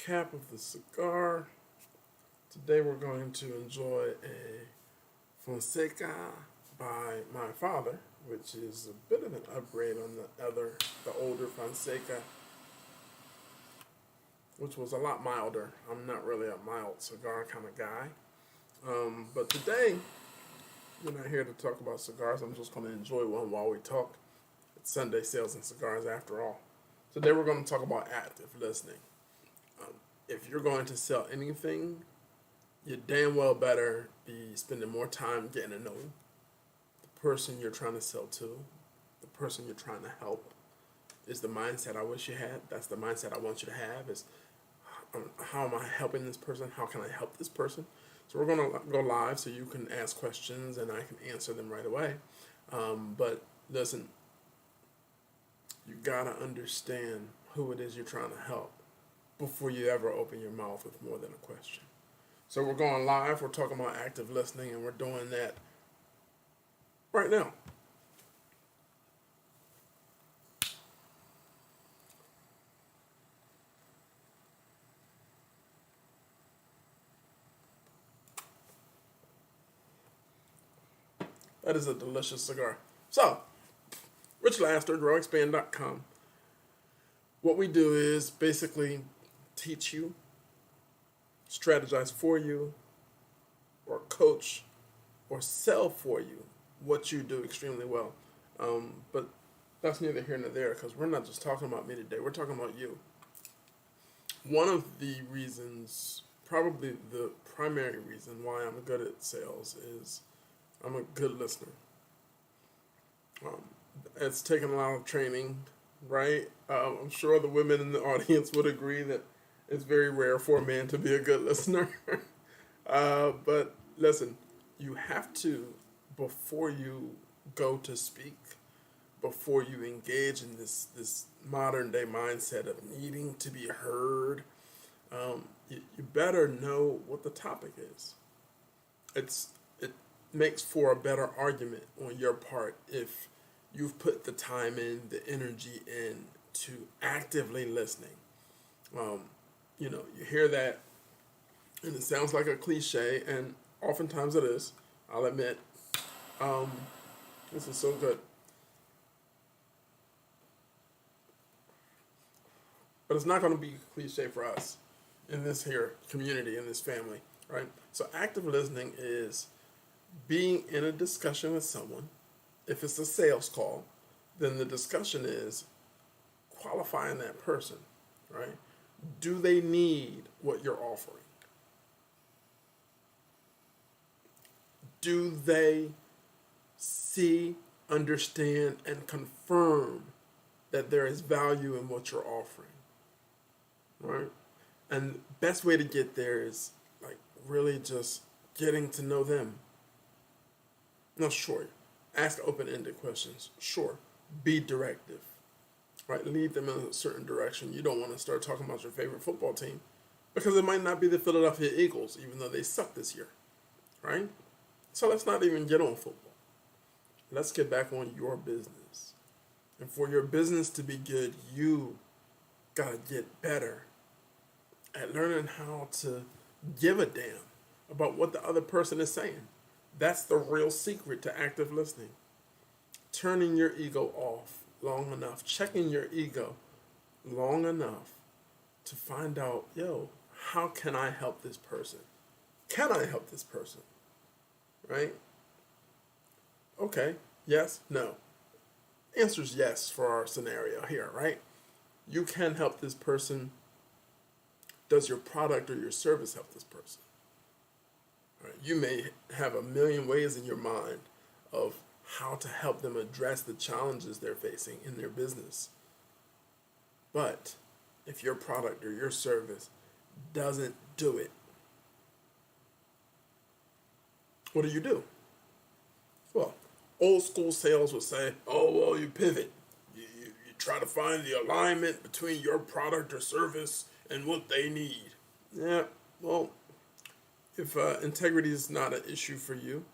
cap of the cigar. Today we're going to enjoy a Fonseca by my father, which is a bit of an upgrade on the older Fonseca, which was a lot milder. I'm not really a mild cigar kind of guy. But today, we're not here to talk about cigars. I'm just going to enjoy one while we talk. It's Sunday Sales and Cigars after all. Today we're going to talk about active listening. If you're going to sell anything, you damn well better be spending more time getting to know the person you're trying to sell to, the person you're trying to help. Is the mindset I wish you had. That's the mindset I want you to have. Is how am I helping this person? How can I help this person? So we're going to go live so you can ask questions and I can answer them right away. But listen, you got to understand who it is you're trying to help before you ever open your mouth with more than a question. So we're going live. We're talking about active listening, and we're doing that right now. That is a delicious cigar. So, Rich Laster, growexpand.com. What we do is basically teach you, strategize for you, or coach, or sell for you what you do extremely well. But that's neither here nor there, because we're not just talking about me today. We're talking about you. One of the reasons, probably the primary reason why I'm good at sales is I'm a good listener. It's taken a lot of training, right? I'm sure the women in the audience would agree that it's very rare for a man to be a good listener. But listen, you have to, before you go to speak, before you engage in this modern day mindset of needing to be heard, you better know what the topic is. It makes for a better argument on your part if you've put the time in, the energy in to actively listening. You hear that, and it sounds like a cliche, and oftentimes it is. I'll admit. This is so good. But it's not going to be a cliche for us in this here community, in this family, right? So active listening is being in a discussion with someone. If it's a sales call, then the discussion is qualifying that person, right? Do they need what you're offering? Do they see, understand, and confirm that there is value in what you're offering, right? And the best way to get there is like really just getting to know them. No, sure. Ask open-ended questions. Sure. Be directive. Right? Lead them in a certain direction. You don't want to start talking about your favorite football team because it might not be the Philadelphia Eagles, even though they suck this year. Right? So let's not even get on football. Let's get back on your business. And for your business to be good, you got to get better at learning how to give a damn about what the other person is saying. That's the real secret to active listening. Turning your ego off long enough, checking your ego long enough to find out, how can I help this person? Can I help this person? Right? Okay, yes, no. Answer's yes for our scenario here, right? You can help this person. Does your product or your service help this person? Right? You may have a million ways in your mind of how to help them address the challenges they're facing in their business. But if your product or your service doesn't do it, what do? Well, old school sales would say, you pivot. You try to find the alignment between your product or service and what they need. Yeah, well, if integrity is not an issue for you,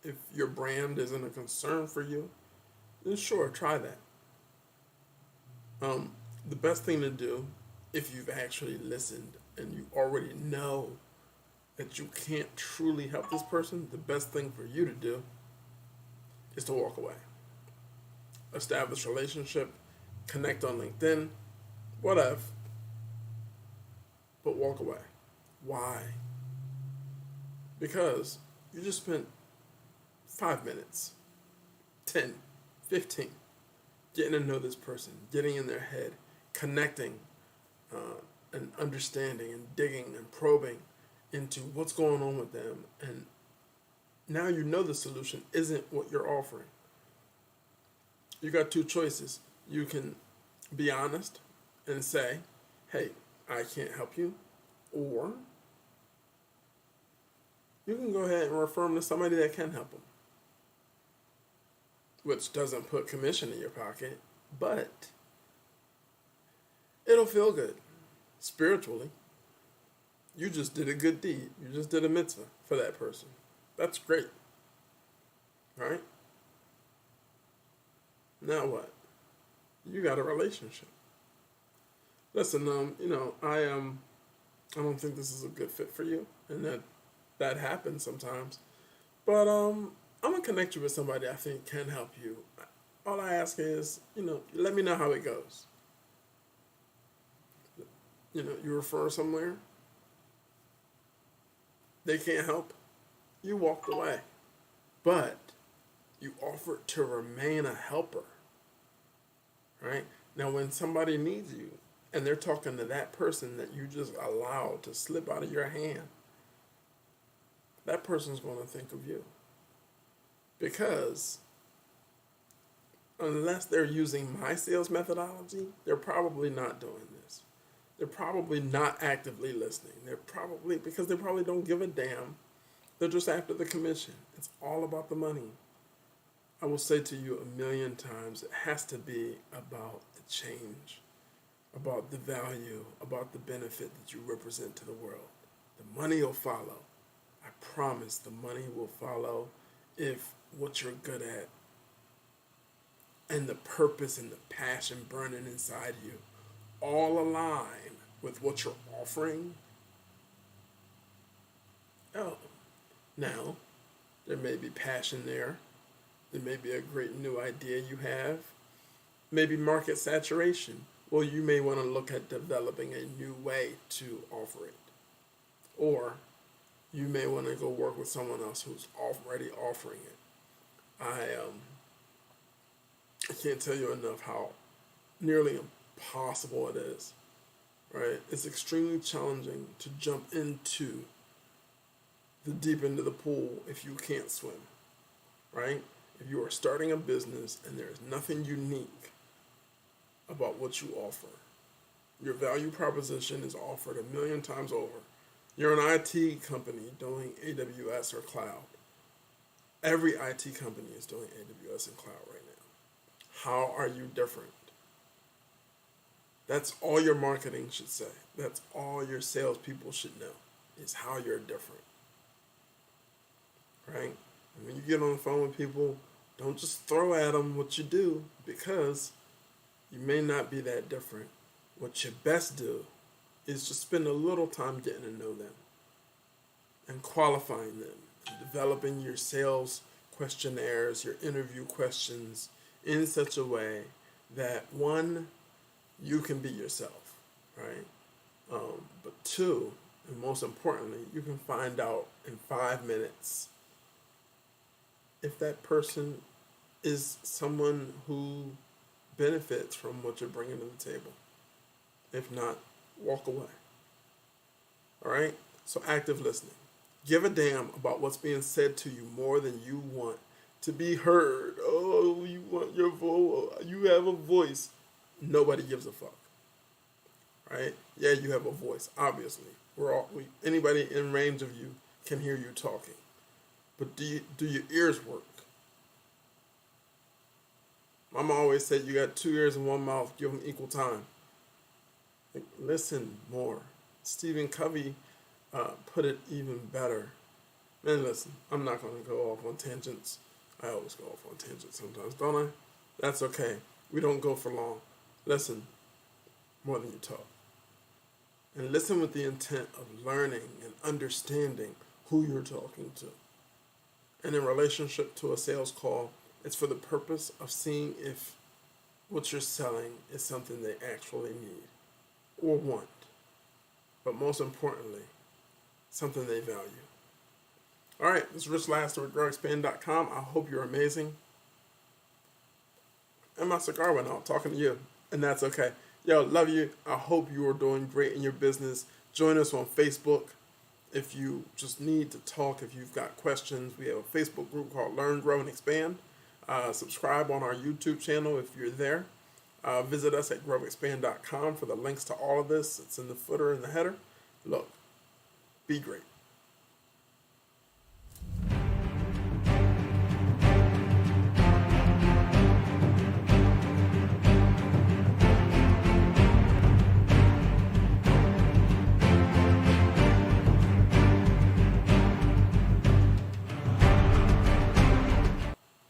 if your brand isn't a concern for you, then sure, try that. The best thing to do if you've actually listened and you already know that you can't truly help this person, the best thing for you to do is to walk away. Establish a relationship, connect on LinkedIn, whatever, but walk away. Why? Because you just spent 5 minutes, 10, 15, getting to know this person, getting in their head, connecting, and understanding and digging and probing into what's going on with them. And now you know the solution isn't what you're offering. You got two choices. You can be honest and say, hey, I can't help you. Or you can go ahead and refer them to somebody that can help them, which doesn't put commission in your pocket, but it'll feel good spiritually. You just did a good deed. You just did a mitzvah for that person. That's great. Right? Now what? You got a relationship. Listen, I don't think this is a good fit for you, and that happens sometimes. But I'm gonna connect you with somebody I think can help you. All I ask is, let me know how it goes. You refer somewhere, they can't help, you walked away. But you offered to remain a helper. Right? Now when somebody needs you and they're talking to that person that you just allowed to slip out of your hand, that person's going to think of you. Because unless they're using my sales methodology, they're probably not doing this. They're probably not actively listening. Because they probably don't give a damn. They're just after the commission. It's all about the money. I will say to you 1,000,000 times, it has to be about the change, about the value, about the benefit that you represent to the world. The money will follow. I promise the money will follow if what you're good at and the purpose and the passion burning inside you all align with what you're offering. Oh, now there may be passion there. There may be a great new idea you have. Maybe market saturation. Well, you may want to look at developing a new way to offer it. Or you may want to go work with someone else who's already offering it. I can't tell you enough how nearly impossible it is. Right? It's extremely challenging to jump into the deep end of the pool if you can't swim. Right? If you are starting a business and there's nothing unique about what you offer, your value proposition is offered 1,000,000 times over. You're an IT company doing AWS or cloud. Every IT company is doing AWS and cloud right now. How are you different? That's all your marketing should say. That's all your salespeople should know, is how you're different. Right? And when you get on the phone with people, don't just throw at them what you do, because you may not be that different. What you best do is just spend a little time getting to know them and qualifying them and developing your sales questionnaires, your interview questions in such a way that, one, you can be yourself, right? But two, and most importantly, you can find out in 5 minutes if that person is someone who benefits from what you're bringing to the table. If not, walk away. All right? So active listening. Give a damn about what's being said to you more than you want to be heard. Oh, you want your voice. You have a voice. Nobody gives a fuck. Right? Yeah, you have a voice, obviously. Anybody in range of you can hear you talking. But do your ears work? Mama always said you got 2 ears and 1 mouth. Give them equal time. Listen more. Stephen Covey put it even better. Man, listen, I'm not going to go off on tangents. I always go off on tangents sometimes, don't I? That's okay. We don't go for long. Listen more than you talk. And listen with the intent of learning and understanding who you're talking to. And in relationship to a sales call, it's for the purpose of seeing if what you're selling is something they actually need or want, but most importantly, something they value. All right, this is Rich Laster with GrowExpand.com. I hope you're amazing. And my cigar went out talking to you, and that's okay. Yo, love you. I hope you are doing great in your business. Join us on Facebook if you just need to talk, if you've got questions. We have a Facebook group called Learn, Grow, and Expand. Subscribe on our YouTube channel if you're there. Visit us at growexpand.com for the links to all of this. It's in the footer and the header. Look, be great.